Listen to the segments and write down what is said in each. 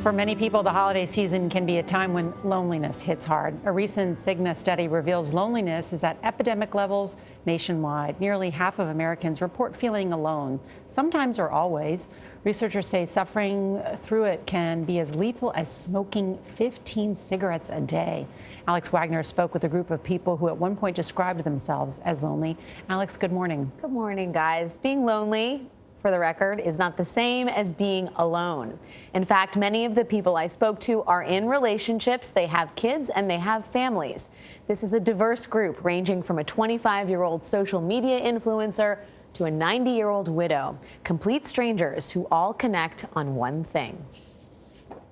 For many people, the holiday season can be a time when loneliness hits hard. A recent Cigna study reveals loneliness is at epidemic levels nationwide. Nearly half of Americans report feeling alone, sometimes or always. Researchers say suffering through it can be as lethal as smoking 15 cigarettes a day. Alex Wagner spoke with a group of people who at one point described themselves as lonely. Alex, good morning. Good morning, guys. Being lonely, for the record, is not the same as being alone. In fact, many of the people I spoke to are in relationships, they have kids, and they have families. This is a diverse group ranging from a 25-year-old social media influencer to a 90-year-old widow, complete strangers who all connect on one thing.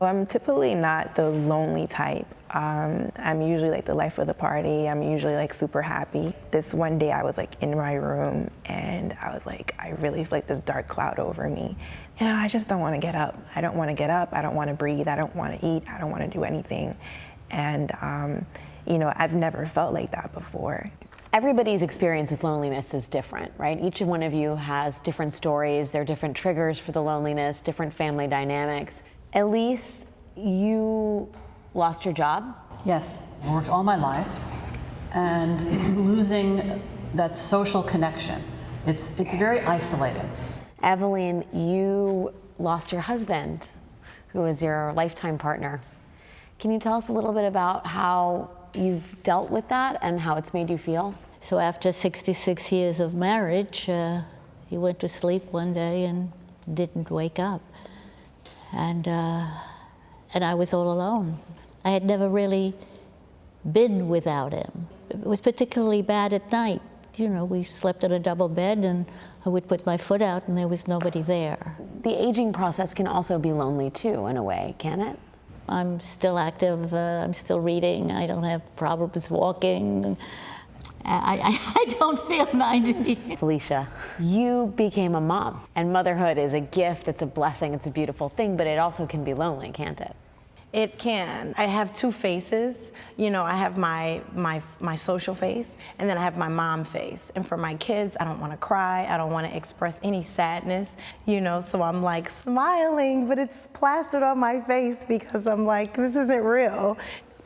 I'm typically not the lonely type. I'm usually like the life of the party. I'm usually like super happy. This one day I was like in my room and I was like, I really feel like this dark cloud over me. You know, I just don't want to get up. I don't want to get up. I don't want to breathe. I don't want to eat. I don't want to do anything. And, you know, I've never felt like that before. Everybody's experience with loneliness is different, right? Each one of you has different stories. There are different triggers for the loneliness, different family dynamics. ELISE, you lost your job? Yes, I worked all my life, and losing that social connection, it's very isolating. Evelyn, you lost your husband, who was your lifetime partner. Can you tell us a little bit about how you've dealt with that and how it's made you feel? So after 66 years of marriage, he went to sleep one day and didn't wake up. And I was all alone. I had never really been without him. It was particularly bad at night. You know, we slept in a double bed and I would put my foot out and there was nobody there. The aging process can also be lonely too, in a way, can it? I'm still active, I'm still reading, I don't have problems walking. I don't feel 90. Felicia, you became a mom, and motherhood is a gift, it's a blessing, it's a beautiful thing, but it also can be lonely, can't it? It can. I have two faces. You know, I have my social face, and then I have my mom face. And for my kids, I don't want to cry. I don't want to express any sadness, you know, so I'm like smiling, but it's plastered on my face because I'm like, this isn't real.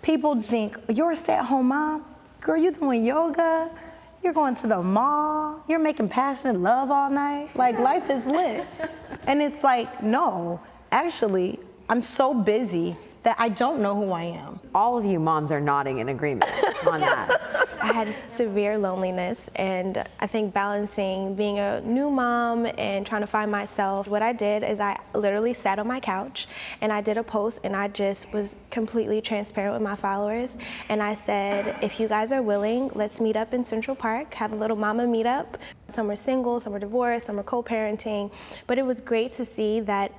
People think, you're a stay-at-home mom? Girl, you're doing yoga, you're going to the mall, you're making passionate love all night. Like, life is lit. And it's like, no, actually, I'm so busy that I don't know who I am. All of you moms are nodding in agreement on that. I had severe loneliness, and I think balancing being a new mom and trying to find myself, what I did is I literally sat on my couch and I did a post, and I just was completely transparent with my followers, and I said, if you guys are willing, let's meet up in Central Park, have a little mama meetup. Some were single, some were divorced, some were co-parenting, but it was great to see that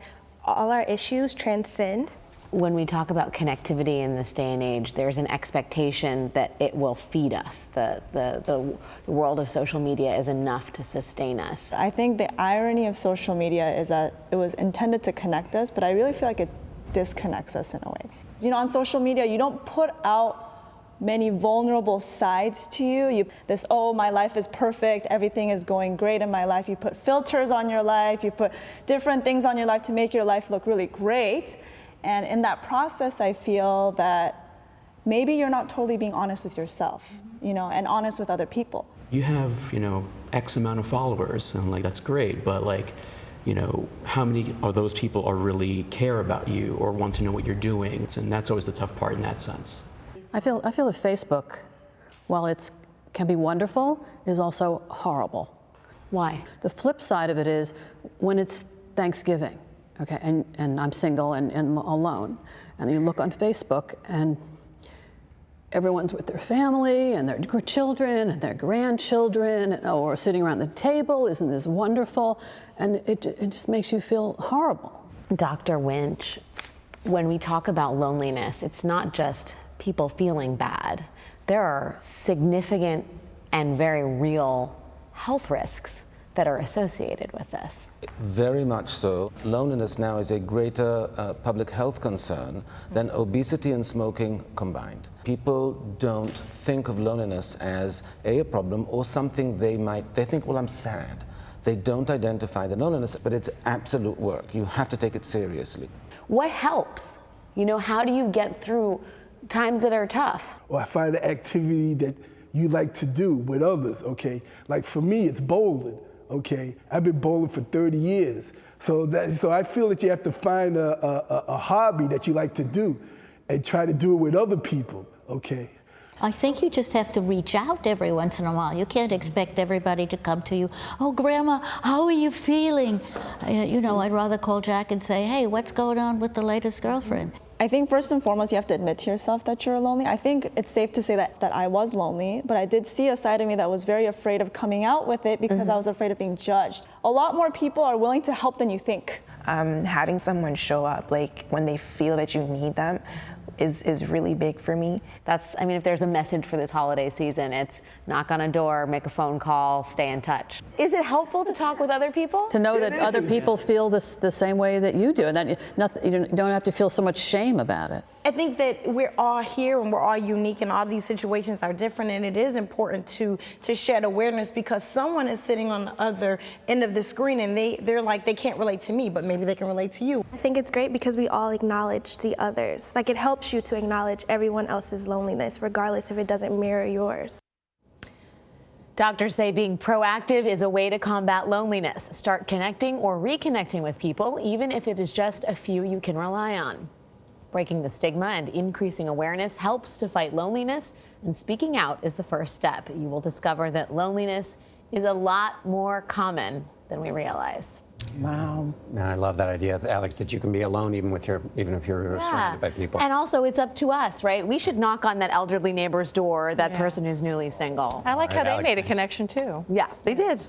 all our issues transcend. When we talk about connectivity in this day and age, there's an expectation that it will feed us. The world of social media is enough to sustain us. I think the irony of social media is that it was intended to connect us, but I really feel like it disconnects us in a way. You know, on social media, you don't put out many vulnerable sides to you. This, oh, my life is perfect, everything is going great in my life. You put filters on your life, you put different things on your life to make your life look really great. And in that process, I feel that maybe you're not totally being honest with yourself, you know, and honest with other people. You have, you know, X amount of followers, and like, that's great, but like, you know, how many of those people are really care about you or want to know what you're doing? And that's always the tough part in that sense. I feel that Facebook, while it can be wonderful, is also horrible. Why? The flip side of it is when it's Thanksgiving, okay, and I'm single and alone, and you look on Facebook and everyone's with their family and their children and their grandchildren, and, oh, we're sitting around the table, isn't this wonderful? And it just makes you feel horrible. Dr. Winch, when we talk about loneliness, it's not just people feeling bad. There are significant and very real health risks that are associated with this. Very much so. Loneliness now is a greater public health concern than obesity and smoking combined. People don't think of loneliness as a problem or something they think, well, I'm sad. They don't identify the loneliness, but it's absolute work. You have to take it seriously. What helps? You know, how do you get through times that are tough? Or I find an activity that you like to do with others, okay? Like for me, it's bowling, okay? I've been bowling for 30 years. So I feel that you have to find a hobby that you like to do and try to do it with other people, okay? I think you just have to reach out every once in a while. You can't expect everybody to come to you. Oh, Grandma, how are you feeling? You know, I'd rather call Jack and say, hey, what's going on with the latest girlfriend? I think first and foremost, you have to admit to yourself that you're lonely. I think it's safe to say that I was lonely, but I did see a side of me that was very afraid of coming out with it because I was afraid of being judged. A lot more people are willing to help than you think. Having someone show up, like when they feel that you need them, is really big for me. That's, I mean, if there's a message for this holiday season, it's knock on a door, make a phone call, stay in touch. Is it helpful to talk with other people? To know that other people feel the same way that you do, and that you don't have to feel so much shame about it. I think that we're all here and we're all unique and all these situations are different, and it is important to shed awareness because someone is sitting on the other end of the screen and they're like, they can't relate to me, but maybe they can relate to you. I think it's great because we all acknowledge the others. Like, it helps you to acknowledge everyone else's loneliness, regardless if it doesn't mirror yours. Doctors say being proactive is a way to combat loneliness. Start connecting or reconnecting with people, even if it is just a few you can rely on. Breaking the stigma and increasing awareness helps to fight loneliness, and speaking out is the first step. You will discover that loneliness is a lot more common than we realize. Wow. And I love that idea, Alex, that you can be alone even if you're surrounded by people. And also, it's up to us, right? We should knock on that elderly neighbor's door, that person who's newly single. I like how they Alex, made a thanks. connection too. Yeah, they did.